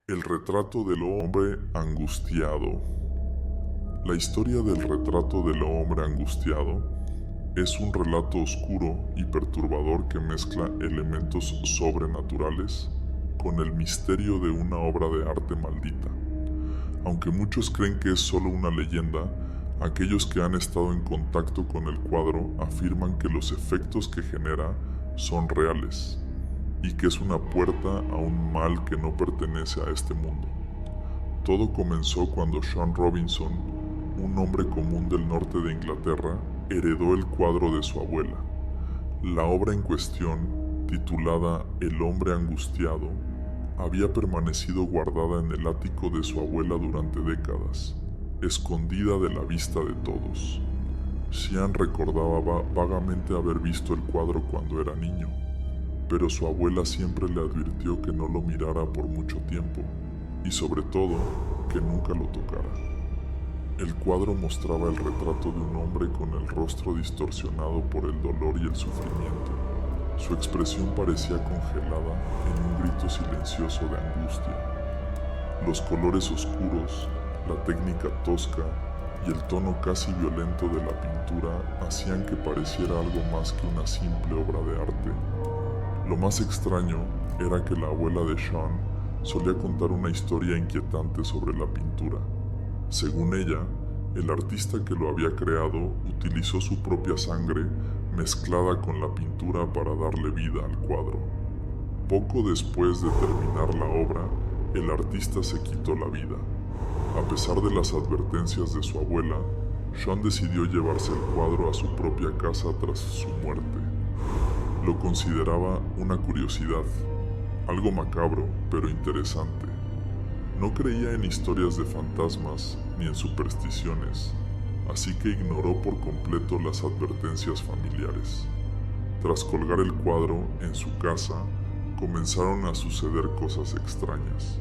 El retrato del hombre angustiado. La historia del retrato del hombre angustiado es un relato oscuro y perturbador que mezcla elementos sobrenaturales con el misterio de una obra de arte maldita. Aunque muchos creen que es solo una leyenda, aquellos que han estado en contacto con el cuadro afirman que los efectos que genera son reales y que es una puerta a un mal que no pertenece a este mundo. Todo comenzó cuando Sean Robinson, un hombre común del norte de Inglaterra, heredó el cuadro de su abuela. La obra en cuestión, titulada El hombre angustiado, había permanecido guardada en el ático de su abuela durante décadas, escondida de la vista de todos. Sean recordaba vagamente haber visto el cuadro cuando era niño, pero su abuela siempre le advirtió que no lo mirara por mucho tiempo y sobre todo que nunca lo tocara. El cuadro mostraba el retrato de un hombre con el rostro distorsionado por el dolor y el sufrimiento. Su expresión parecía congelada en un grito silencioso de angustia. Los colores oscuros, la técnica tosca y el tono casi violento de la pintura hacían que pareciera algo más que una simple obra de arte. Lo más extraño era que la abuela de Sean solía contar una historia inquietante sobre la pintura. Según ella, el artista que lo había creado utilizó su propia sangre mezclada con la pintura para darle vida al cuadro. Poco después de terminar la obra, el artista se quitó la vida. A pesar de las advertencias de su abuela, Sean decidió llevarse el cuadro a su propia casa tras su muerte. Lo consideraba una curiosidad, algo macabro, pero interesante. No creía en historias de fantasmas ni en supersticiones, así que ignoró por completo las advertencias familiares. Tras colgar el cuadro en su casa, comenzaron a suceder cosas extrañas.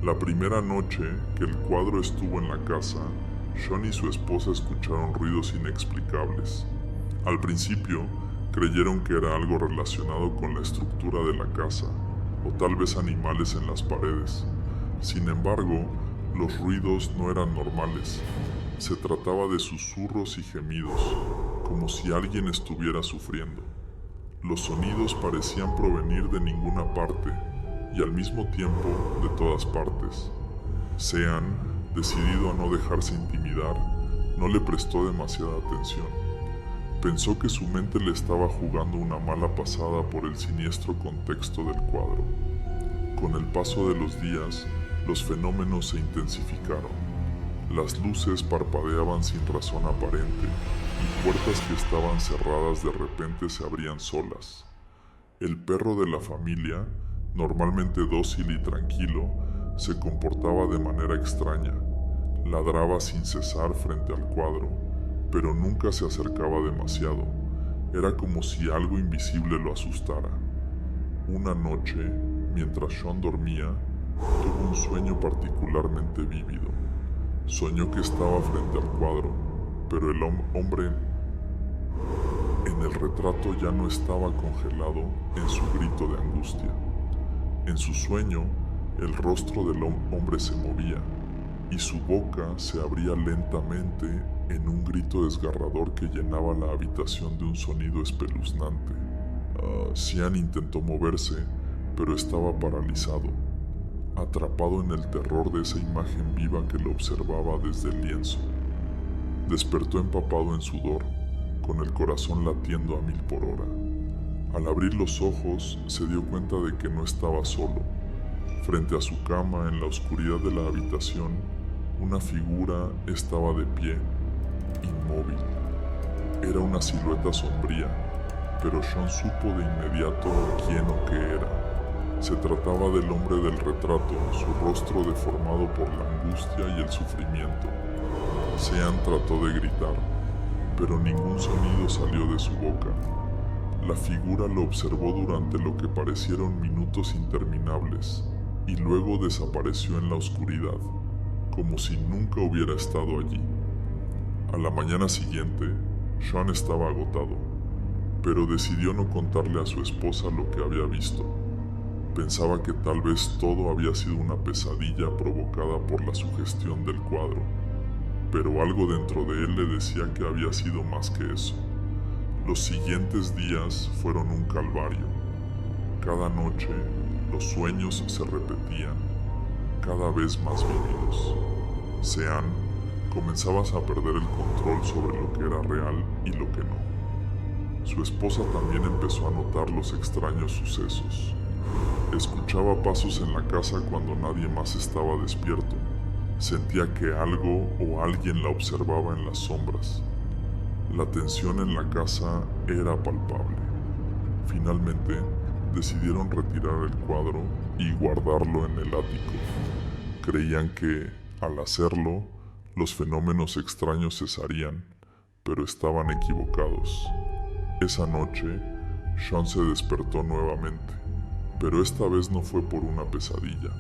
La primera noche que el cuadro estuvo en la casa, Sean y su esposa escucharon ruidos inexplicables. Al principio, creyeron que era algo relacionado con la estructura de la casa, o tal vez animales en las paredes. Sin embargo, los ruidos no eran normales. Se trataba de susurros y gemidos, como si alguien estuviera sufriendo. Los sonidos parecían provenir de ninguna parte, y al mismo tiempo de todas partes. Sean, decidido a no dejarse intimidar, no le prestó demasiada atención. Pensó que su mente le estaba jugando una mala pasada por el siniestro contexto del cuadro. Con el paso de los días, los fenómenos se intensificaron. Las luces parpadeaban sin razón aparente y puertas que estaban cerradas de repente se abrían solas. El perro de la familia, normalmente dócil y tranquilo, se comportaba de manera extraña. Ladraba sin cesar frente al cuadro, pero nunca se acercaba demasiado. Era como si algo invisible lo asustara. Una noche, mientras Sean dormía, tuvo un sueño particularmente vívido. Soñó que estaba frente al cuadro, pero el hombre en el retrato ya no estaba congelado en su grito de angustia. En su sueño, el rostro del hombre se movía y su boca se abría lentamente en un grito desgarrador que llenaba la habitación de un sonido espeluznante. Sean intentó moverse, pero estaba paralizado, atrapado en el terror de esa imagen viva que lo observaba desde el lienzo. Despertó empapado en sudor, con el corazón latiendo a 1000 por hora. Al abrir los ojos, se dio cuenta de que no estaba solo. Frente a su cama, en la oscuridad de la habitación, una figura estaba de pie, inmóvil. Era una silueta sombría, pero Sean supo de inmediato quién o qué era. Se trataba del hombre del retrato, su rostro deformado por la angustia y el sufrimiento. Sean trató de gritar, pero ningún sonido salió de su boca. La figura lo observó durante lo que parecieron minutos interminables, y luego desapareció en la oscuridad, como si nunca hubiera estado allí. A la mañana siguiente, Sean estaba agotado, pero decidió no contarle a su esposa lo que había visto. Pensaba que tal vez todo había sido una pesadilla provocada por la sugestión del cuadro, pero algo dentro de él le decía que había sido más que eso. Los siguientes días fueron un calvario. Cada noche los sueños se repetían, cada vez más vívidos. Sean, comenzabas a perder el control sobre lo que era real y lo que no. Su esposa también empezó a notar los extraños sucesos. Escuchaba pasos en la casa cuando nadie más estaba despierto. Sentía que algo o alguien la observaba en las sombras. La tensión en la casa era palpable. Finalmente, decidieron retirar el cuadro y guardarlo en el ático. Creían que, al hacerlo, los fenómenos extraños cesarían, pero estaban equivocados. Esa noche, Sean se despertó nuevamente, pero esta vez no fue por una pesadilla.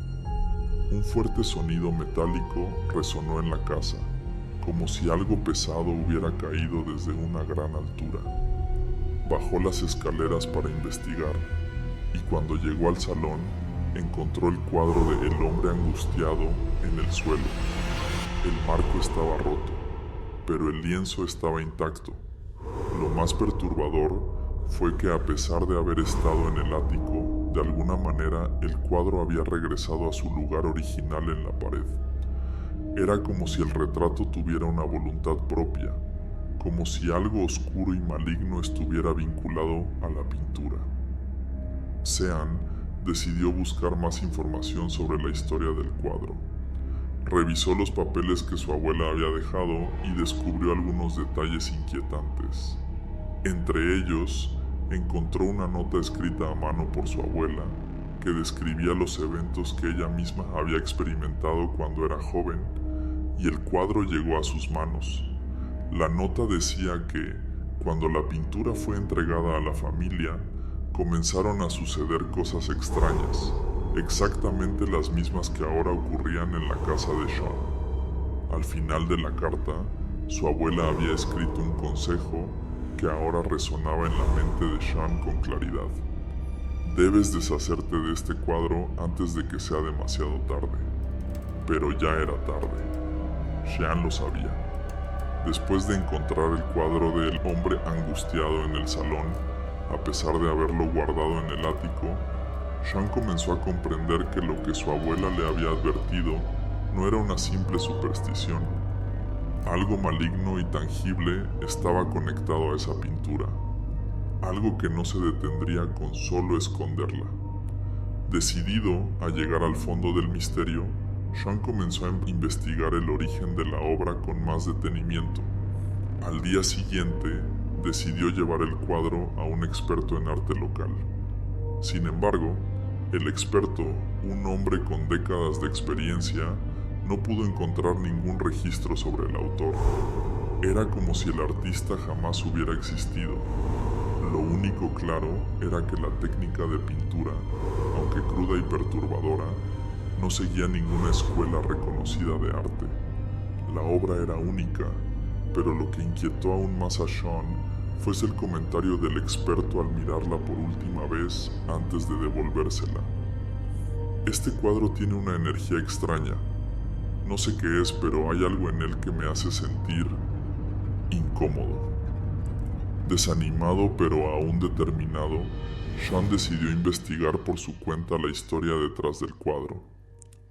Un fuerte sonido metálico resonó en la casa, como si algo pesado hubiera caído desde una gran altura. Bajó las escaleras para investigar, y cuando llegó al salón, encontró el cuadro de El hombre angustiado en el suelo. El marco estaba roto, pero el lienzo estaba intacto. Lo más perturbador fue que, a pesar de haber estado en el ático, de alguna manera el cuadro había regresado a su lugar original en la pared. Era como si el retrato tuviera una voluntad propia, como si algo oscuro y maligno estuviera vinculado a la pintura. Sean decidió buscar más información sobre la historia del cuadro. Revisó los papeles que su abuela había dejado y descubrió algunos detalles inquietantes. Entre ellos, encontró una nota escrita a mano por su abuela que describía los eventos que ella misma había experimentado cuando era joven, y el cuadro llegó a sus manos. La nota decía que, cuando la pintura fue entregada a la familia, comenzaron a suceder cosas extrañas, exactamente las mismas que ahora ocurrían en la casa de Sean. Al final de la carta, su abuela había escrito un consejo que ahora resonaba en la mente de Sean con claridad. Debes deshacerte de este cuadro antes de que sea demasiado tarde. Pero ya era tarde. Sean lo sabía. Después de encontrar el cuadro del hombre angustiado en el salón, a pesar de haberlo guardado en el ático, Sean comenzó a comprender que lo que su abuela le había advertido no era una simple superstición. Algo maligno y tangible estaba conectado a esa pintura, algo que no se detendría con solo esconderla. Decidido a llegar al fondo del misterio, Sean comenzó a investigar el origen de la obra con más detenimiento. Al día siguiente, decidió llevar el cuadro a un experto en arte local. Sin embargo, el experto, un hombre con décadas de experiencia, no pudo encontrar ningún registro sobre el autor. Era como si el artista jamás hubiera existido. Lo único claro era que la técnica de pintura, aunque cruda y perturbadora, no seguía ninguna escuela reconocida de arte. La obra era única, pero lo que inquietó aún más a Sean fue el comentario del experto al mirarla por última vez antes de devolvérsela. Este cuadro tiene una energía extraña. No sé qué es, pero hay algo en él que me hace sentir incómodo. Desanimado pero aún determinado, Sean decidió investigar por su cuenta la historia detrás del cuadro.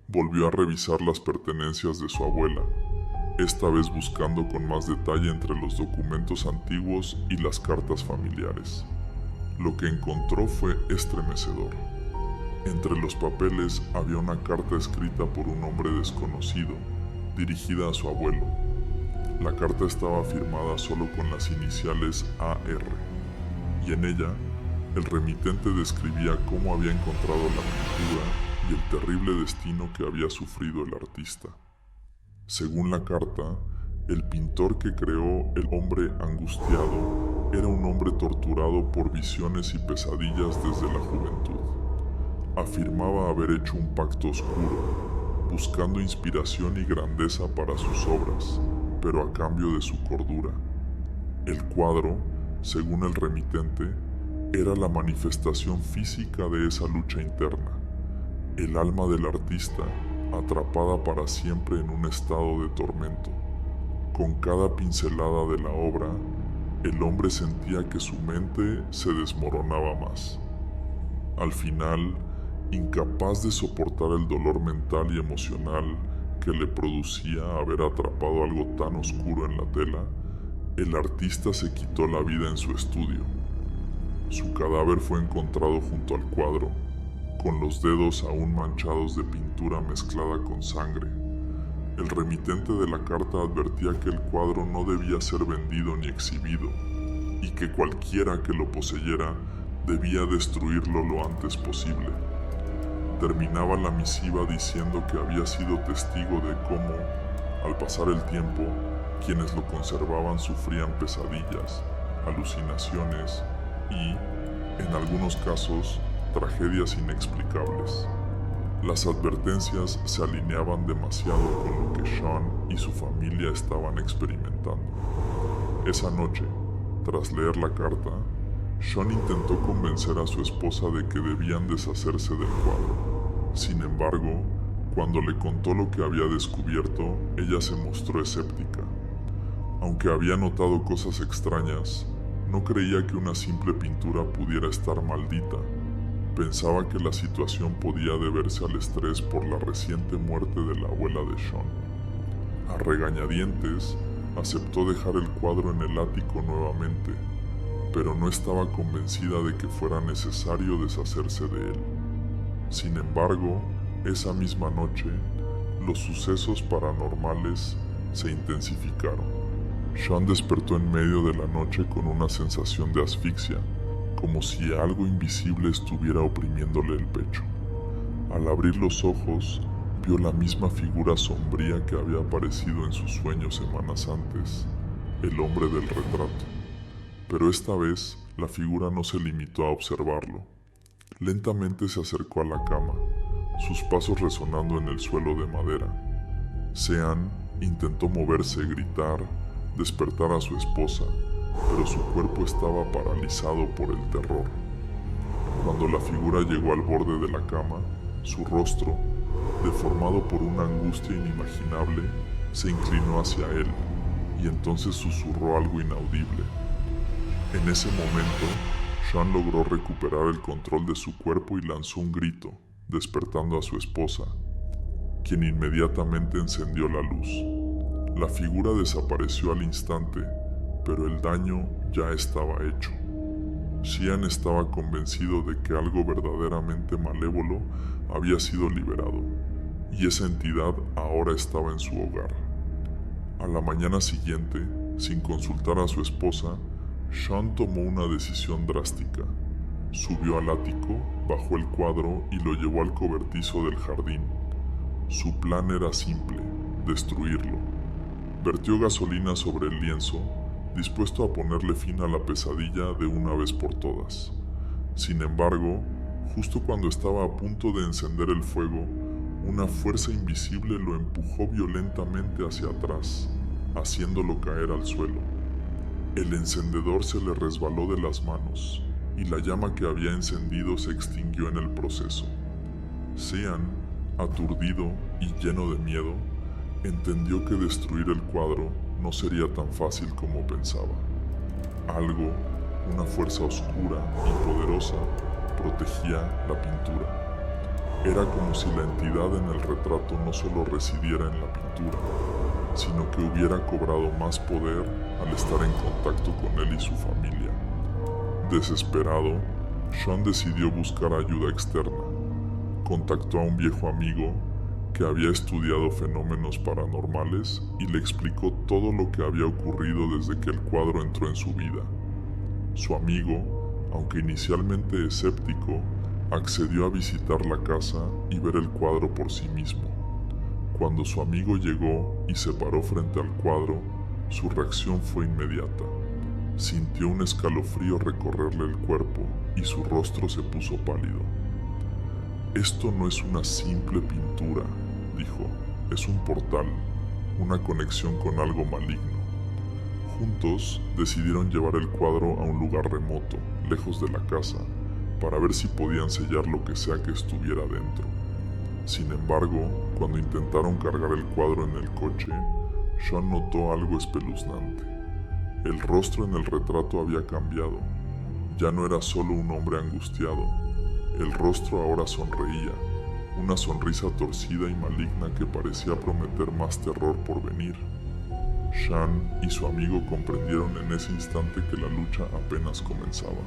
Volvió a revisar las pertenencias de su abuela, esta vez buscando con más detalle entre los documentos antiguos y las cartas familiares. Lo que encontró fue estremecedor. Entre los papeles había una carta escrita por un hombre desconocido, dirigida a su abuelo. La carta estaba firmada solo con las iniciales AR, y en ella, el remitente describía cómo había encontrado la pintura y el terrible destino que había sufrido el artista. Según la carta, el pintor que creó el hombre angustiado era un hombre torturado por visiones y pesadillas desde la juventud. Afirmaba haber hecho un pacto oscuro, buscando inspiración y grandeza para sus obras, pero a cambio de su cordura. El cuadro, según el remitente, Era la manifestación física de esa lucha interna, el alma del artista atrapada para siempre en un estado de tormento. Con cada pincelada de la obra, el hombre sentía que su mente se desmoronaba más. Al final, incapaz de soportar el dolor mental y emocional que le producía haber atrapado algo tan oscuro en la tela, el artista se quitó la vida en su estudio. Su cadáver fue encontrado junto al cuadro, con los dedos aún manchados de pintura mezclada con sangre. El remitente de la carta advertía que el cuadro no debía ser vendido ni exhibido, y que cualquiera que lo poseyera debía destruirlo lo antes posible. Terminaba la misiva diciendo que había sido testigo de cómo, al pasar el tiempo, quienes lo conservaban sufrían pesadillas, alucinaciones y, en algunos casos, tragedias inexplicables. Las advertencias se alineaban demasiado con lo que Sean y su familia estaban experimentando. Esa noche, tras leer la carta, Sean intentó convencer a su esposa de que debían deshacerse del cuadro. Sin embargo, cuando le contó lo que había descubierto, ella se mostró escéptica. Aunque había notado cosas extrañas, no creía que una simple pintura pudiera estar maldita. Pensaba que la situación podía deberse al estrés por la reciente muerte de la abuela de Sean. A regañadientes, aceptó dejar el cuadro en el ático nuevamente, pero no estaba convencida de que fuera necesario deshacerse de él. Sin embargo, esa misma noche, los sucesos paranormales se intensificaron. Sean despertó en medio de la noche con una sensación de asfixia, como si algo invisible estuviera oprimiéndole el pecho. Al abrir los ojos, vio la misma figura sombría que había aparecido en sus sueños semanas antes, el hombre del retrato. Pero esta vez, la figura no se limitó a observarlo. Lentamente se acercó a la cama, sus pasos resonando en el suelo de madera. Sean intentó moverse, gritar, despertar a su esposa, pero su cuerpo estaba paralizado por el terror. Cuando la figura llegó al borde de la cama, su rostro, deformado por una angustia inimaginable, se inclinó hacia él y entonces susurró algo inaudible. En ese momento, Sean logró recuperar el control de su cuerpo y lanzó un grito, despertando a su esposa, quien inmediatamente encendió la luz. La figura desapareció al instante, pero el daño ya estaba hecho. Sean estaba convencido de que algo verdaderamente malévolo había sido liberado, y esa entidad ahora estaba en su hogar. A la mañana siguiente, sin consultar a su esposa, Sean tomó una decisión drástica. Subió al ático, bajó el cuadro y lo llevó al cobertizo del jardín. Su plan era simple: destruirlo. Vertió gasolina sobre el lienzo, dispuesto a ponerle fin a la pesadilla de una vez por todas. Sin embargo, justo cuando estaba a punto de encender el fuego, una fuerza invisible lo empujó violentamente hacia atrás, haciéndolo caer al suelo. El encendedor se le resbaló de las manos y la llama que había encendido se extinguió en el proceso. Sean, aturdido y lleno de miedo, entendió que destruir el cuadro no sería tan fácil como pensaba. Algo, una fuerza oscura y poderosa, protegía la pintura. Era como si la entidad en el retrato no solo residiera en la pintura, sino que hubiera cobrado más poder al estar en contacto con él y su familia. Desesperado, Sean decidió buscar ayuda externa. Contactó a un viejo amigo que había estudiado fenómenos paranormales y le explicó todo lo que había ocurrido desde que el cuadro entró en su vida. Su amigo, aunque inicialmente escéptico, accedió a visitar la casa y ver el cuadro por sí mismo. Cuando su amigo llegó y se paró frente al cuadro, su reacción fue inmediata. Sintió un escalofrío recorrerle el cuerpo y su rostro se puso pálido. «Esto no es una simple pintura», dijo, «es un portal, una conexión con algo maligno». Juntos decidieron llevar el cuadro a un lugar remoto, lejos de la casa, para ver si podían sellar lo que sea que estuviera dentro. Sin embargo, cuando intentaron cargar el cuadro en el coche, Sean notó algo espeluznante. El rostro en el retrato había cambiado. Ya no era solo un hombre angustiado. El rostro ahora sonreía, una sonrisa torcida y maligna que parecía prometer más terror por venir. Sean y su amigo comprendieron en ese instante que la lucha apenas comenzaba.